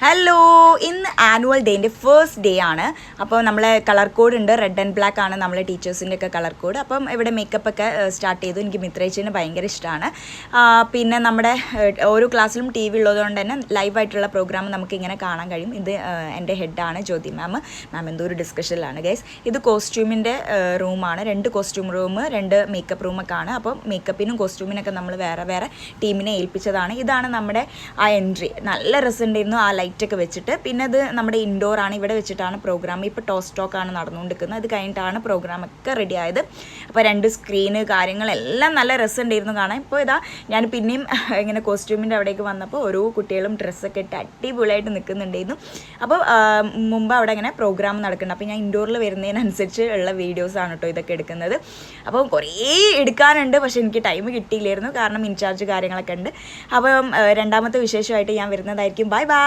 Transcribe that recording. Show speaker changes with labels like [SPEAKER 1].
[SPEAKER 1] Hello, ഇന്ന് annual ഡേൻ്റെ first day ആണ്. അപ്പോൾ നമ്മളെ കളർ കോഡ് ഉണ്ട്, റെഡ് ആൻഡ് ബ്ലാക്ക് ആണ് നമ്മളെ ടീച്ചേഴ്സിൻ്റെ ഒക്കെ കളർ കോഡ്. അപ്പം ഇവിടെ മേക്കപ്പ് ഒക്കെ സ്റ്റാർട്ട് ചെയ്തു. എനിക്ക് മിത്രേച്ചിന് ഭയങ്കര ഇഷ്ടമാണ്. പിന്നെ നമ്മുടെ ഓരോ ക്ലാസ്സിലും ടി വി ഉള്ളതുകൊണ്ട് തന്നെ ലൈവായിട്ടുള്ള പ്രോഗ്രാം നമുക്ക് ഇങ്ങനെ കാണാൻ കഴിയും. ഇത് എൻ്റെ ഹെഡാണ് ജ്യോതി മാം എന്തോ ഒരു ഡിസ്കഷനിലാണ് ഗൈസ്. ഇത് കോസ്റ്റ്യൂമിൻ്റെ റൂമാണ്. 2 കോസ്റ്റ്യൂം റൂം, 2 മേക്കപ്പ് റൂമൊക്കെ ആണ്. അപ്പം മേക്കപ്പിനും കോസ്റ്റ്യൂമിനൊക്കെ നമ്മൾ വേറെ വേറെ ടീമിനെ ഏൽപ്പിച്ചതാണ്. ഇതാണ് നമ്മുടെ ആ എൻട്രി. നല്ല രസമുണ്ടായിരുന്നു ആ ലൈറ്റൊക്കെ വെച്ചിട്ട്. പിന്നെ ഇത് നമ്മുടെ ഇൻഡോർ ആണ്, ഇവിടെ വെച്ചിട്ടാണ് പ്രോഗ്രാം. ഇപ്പോൾ ടോസ് ടോക്കാണ് നടന്നുകൊണ്ടിരിക്കുന്നത്. അത് കഴിഞ്ഞിട്ടാണ് പ്രോഗ്രാമൊക്കെ റെഡി ആയത്. അപ്പോൾ 2 സ്ക്രീന് കാര്യങ്ങളെല്ലാം നല്ല രസമുണ്ടായിരുന്നു കാണാൻ. ഇപ്പോൾ ഇതാ ഞാൻ പിന്നെയും ഇങ്ങനെ കോസ്റ്റ്യൂമിൻ്റെ അവിടേക്ക് വന്നപ്പോൾ ഓരോ കുട്ടികളും ഡ്രസ്സൊക്കെ ഇട്ട് അടിപൊളിയായിട്ട് നിൽക്കുന്നുണ്ടായിരുന്നു. അപ്പോൾ മുമ്പ് അവിടെ ഇങ്ങനെ പ്രോഗ്രാം നടക്കുന്നുണ്ട്. അപ്പോൾ ഞാൻ ഇൻഡോറിൽ വരുന്നതിനനുസരിച്ച് ഉള്ള വീഡിയോസാണ് കേട്ടോ ഇതൊക്കെ എടുക്കുന്നത്. അപ്പോൾ കുറേ എടുക്കാനുണ്ട്, പക്ഷേ എനിക്ക് ടൈം കിട്ടിയില്ലായിരുന്നു, കാരണം ഇൻചാർജ് കാര്യങ്ങളൊക്കെ ഉണ്ട്. അപ്പം രണ്ടാമത്തെ വിശേഷമായിട്ട് ഞാൻ വരുന്നതായിരിക്കും. Bye bye.